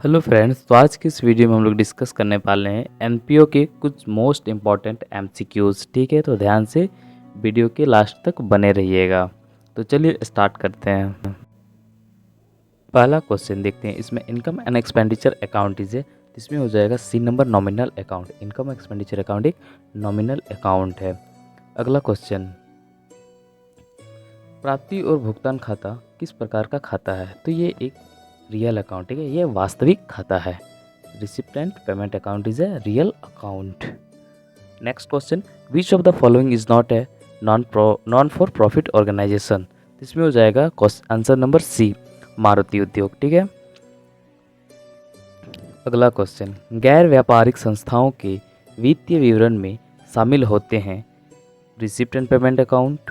Hello friends, तो आज की इस वीडियो में हम लोग डिस्कस करने वाले हैं एनपीओ के कुछ मोस्ट इम्पॉर्टेंट एमसीक्यूज। ठीक है, तो ध्यान से वीडियो के लास्ट तक बने रहिएगा। तो चलिए स्टार्ट करते हैं। पहला क्वेश्चन देखते हैं। इसमें इनकम एंड एक्सपेंडिचर अकाउंट है, इसमें हो जाएगा C number nominal account. Income expenditure account एक नॉमिनल अकाउंट है। अगला क्वेश्चन, प्राप्ति और भुगतान खाता किस प्रकार का खाता है? तो ये एक रियल अकाउंट है, ये वास्तविक खाता है। Receipt and payment account is a real account. Next question, which of the following is not a non for profit organisation? इसमें हो जाएगा आंसर नंबर सी, मारुति उद्योग। ठीक है। अगला क्वेश्चन, गैर व्यापारिक संस्थाओं के वित्तीय विवरण में शामिल होते हैं receipt and payment account,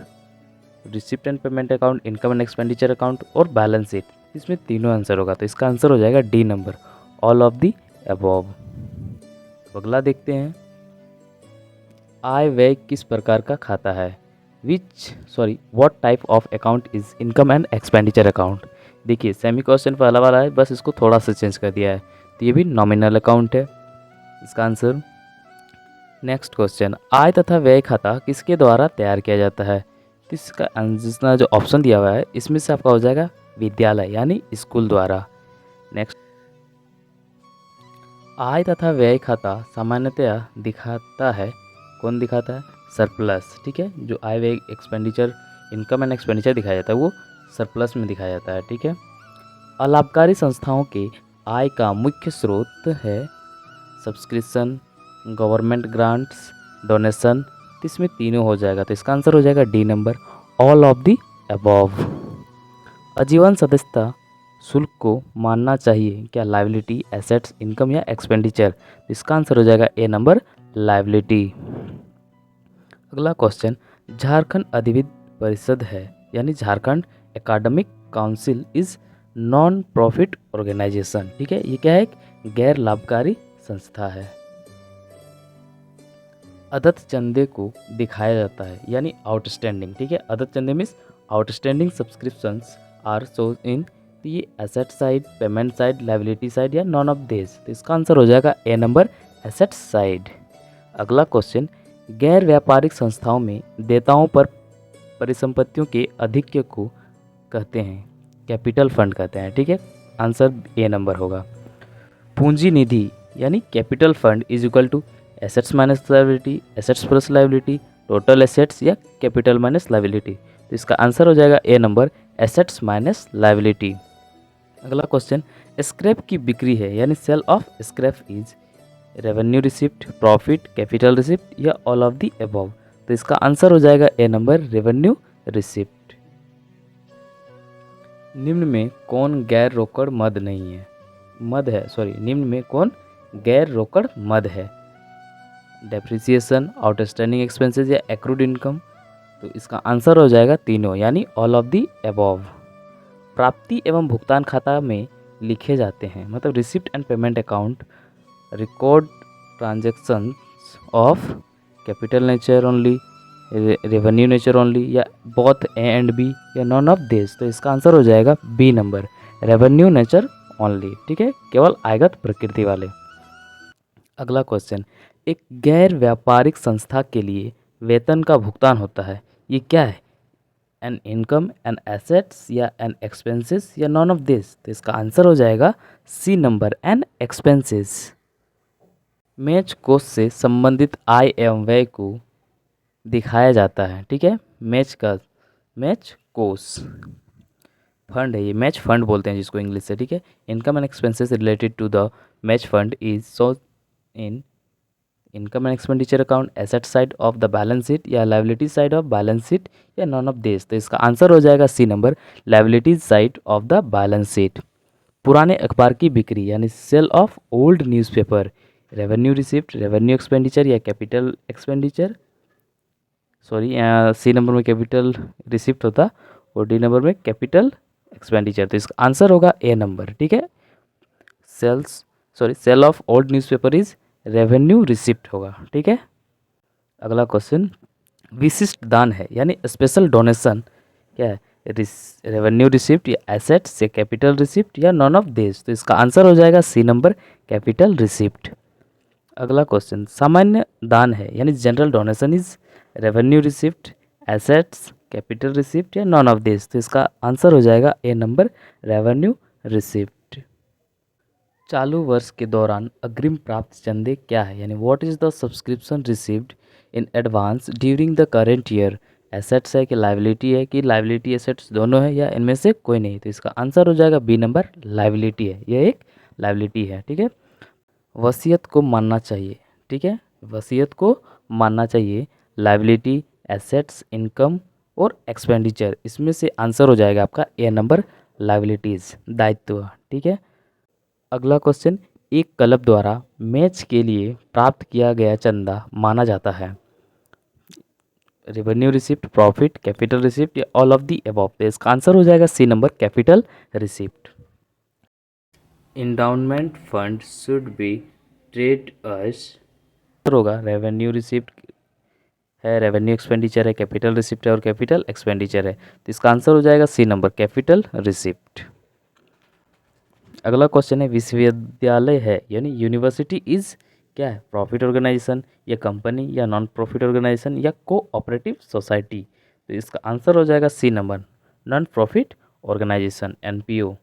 income and expenditure account और बैलेंस शीट। इसमें तीनों आंसर होगा, तो इसका आंसर हो जाएगा D number, all of the above. अगला देखते हैं, आय व्यय किस प्रकार का खाता है? What type of account is income and expenditure account? देखिए सेमी क्वेश्चन पहला वाला है, बस इसको थोड़ा सा चेंज कर दिया है, तो ये भी नॉमिनल अकाउंट है, इसका आंसर। नेक्स्ट क्वेश्चन, आय तथा व्यय खाता किसके द्वारा तैयार किया जाता है? तो इसका जिसका जो ऑप्शन दिया हुआ है इसमें से आपका हो जाएगा विद्यालय यानी स्कूल द्वारा। नेक्स्ट, आय तथा व्यय खाता सामान्यतया दिखाता है, कौन दिखाता है? सरप्लस। ठीक है, जो आय व्यय एक्सपेंडिचर, इनकम एंड एक्सपेंडिचर दिखाया जाता है वो सरप्लस में दिखाया जाता है। ठीक है। अलाभकारी संस्थाओं के आय का मुख्य स्रोत है सब्सक्रिप्शन, गवर्नमेंट ग्रांट्स, डोनेशन। तो इसमें तीनों हो जाएगा, तो इसका आंसर हो जाएगा D number, all of the above. आजीवन सदस्यता शुल्क को मानना चाहिए क्या? लाइबिलिटी, एसेट्स, इनकम या एक्सपेंडिचर? इसका आंसर हो जाएगा ए नंबर, लाइबिलिटी। अगला क्वेश्चन, झारखंड अधिविद्य परिषद है यानी Jharkhand academic council is non profit organisation. ठीक है, ये क्या है? एक गैर लाभकारी संस्था है। अदत्त चंदे को दिखाया जाता है यानी आउटस्टैंडिंग। ठीक है, अदत्त चंदे means outstanding subscriptions are show in, ये asset side, payment side, liability side या नॉन ऑफ दिस? तो इसका आंसर हो जाएगा ए नंबर, एसेट साइड। अगला क्वेश्चन, गैर व्यापारिक संस्थाओं में देताओं पर परिसंपत्तियों के अधिक्य को कहते हैं कैपिटल फंड कहते हैं। ठीक है, आंसर ए नंबर होगा। पूंजी निधि यानी capital fund is equal to assets minus liability, assets plus liability, total assets या कैपिटल माइनस लाइबिलिटी? तो इसका आंसर हो जाएगा A number, assets minus liability. अगला क्वेश्चन, स्क्रैप की बिक्री है यानी sale of scrap is revenue receipt, profit, capital receipt या ऑल ऑफ दी अबव? तो इसका आंसर हो जाएगा ए नंबर, रेवेन्यू रिसिप्ट। निम्न में कौन गैर रोकड़ मद नहीं है? निम्न में कौन गैर रोकड़ मद है? डेप्रिसिएशन, आउटस्टैंडिंग एक्सपेंसेस या एक्रूड इनकम? तो इसका आंसर हो जाएगा तीनों यानी ऑल ऑफ दी अबव। प्राप्ति एवं भुगतान खाता में लिखे जाते हैं, मतलब receipt and payment account record transactions of capital nature only, revenue nature only या बोथ ए एंड बी या नॉन ऑफ दिस? तो इसका आंसर हो जाएगा B number, revenue nature only. ठीक है, केवल आयगत प्रकृति वाले। अगला क्वेश्चन, एक गैर व्यापारिक संस्था के लिए वेतन का भुगतान होता है, ये क्या है? एन इनकम, एन एसेट्स या एन एक्सपेंसेस या नॉन ऑफ दिस? तो इसका आंसर हो जाएगा सी नंबर, एन एक्सपेंसेस। मैच कोष से संबंधित आय एवं व्यय को दिखाया जाता है। ठीक है, मैच कोष फंड है, ये मैच फंड बोलते हैं जिसको इंग्लिश से। ठीक है, income and expenses related to the match fund is so in income and expenditure account, asset side of the balance sheet या liability side of balance sheet या नॉन ऑफ दिस? तो इसका आंसर हो जाएगा C number, liability side of the balance sheet. पुराने अखबार की बिक्री यानी sale of old newspaper, revenue receipt, revenue expenditure या कैपिटल एक्सपेंडिचर? सी नंबर में कैपिटल रिसिप्ट होता और डी नंबर में कैपिटल एक्सपेंडिचर, तो इसका आंसर होगा ए नंबर। ठीक है, sale of old newspaper is revenue receipt होगा। ठीक है। अगला क्वेश्चन, विशिष्ट दान है यानी स्पेशल डोनेशन क्या है? रेवेन्यू रिसिप्ट या एसेट्स या कैपिटल रिसिप्ट या नॉन ऑफ दिस। तो इसका आंसर हो जाएगा सी नंबर कैपिटल रिसिप्ट। अगला क्वेश्चन, सामान्य दान है यानी general donation is revenue receipt, assets, capital receipt या नॉन ऑफ दिस। तो इसका आंसर हो जाएगा ए नंबर रेवेन्यू रिसिप्ट। चालू वर्ष के दौरान अग्रिम प्राप्त चंदे क्या है यानी what is the subscription received in advance during the current year. Assets है कि लाइबिलिटी है कि लाइबिलिटी एसेट्स दोनों है या इनमें से कोई नहीं। तो इसका आंसर हो जाएगा बी नंबर लाइबिलिटी है, यह एक लाइबिलिटी है। ठीक है, वसीयत को मानना चाहिए। ठीक है, वसीयत को मानना चाहिए, लाइबिलिटी, एसेट्स, इनकम और एक्सपेंडिचर, इसमें से आंसर हो जाएगा आपका ए नंबर लाइबिलिटीज़, दायित्व। ठीक है, अगला क्वेश्चन, एक क्लब द्वारा मैच के लिए प्राप्त किया गया चंदा माना जाता है revenue receipt, profit, capital receipt या ऑल ऑफ दी अबव। तो इसका आंसर हो जाएगा C number capital receipt. Endowment fund should be treated as होगा रेवेन्यू रिसिप्ट है, रेवेन्यू एक्सपेंडिचर है, कैपिटल रिसिप्ट है और कैपिटल एक्सपेंडिचर है। तो इसका आंसर हो जाएगा सी नंबर कैपिटल रिसिप्ट। अगला क्वेश्चन है, विश्वविद्यालय है यानी यूनिवर्सिटी इज क्या है, प्रॉफिट ऑर्गेनाइजेशन या कंपनी या नॉन प्रॉफिट ऑर्गेनाइजेशन या कोऑपरेटिव सोसाइटी। तो इसका आंसर हो जाएगा C number non profit organisation, NPO.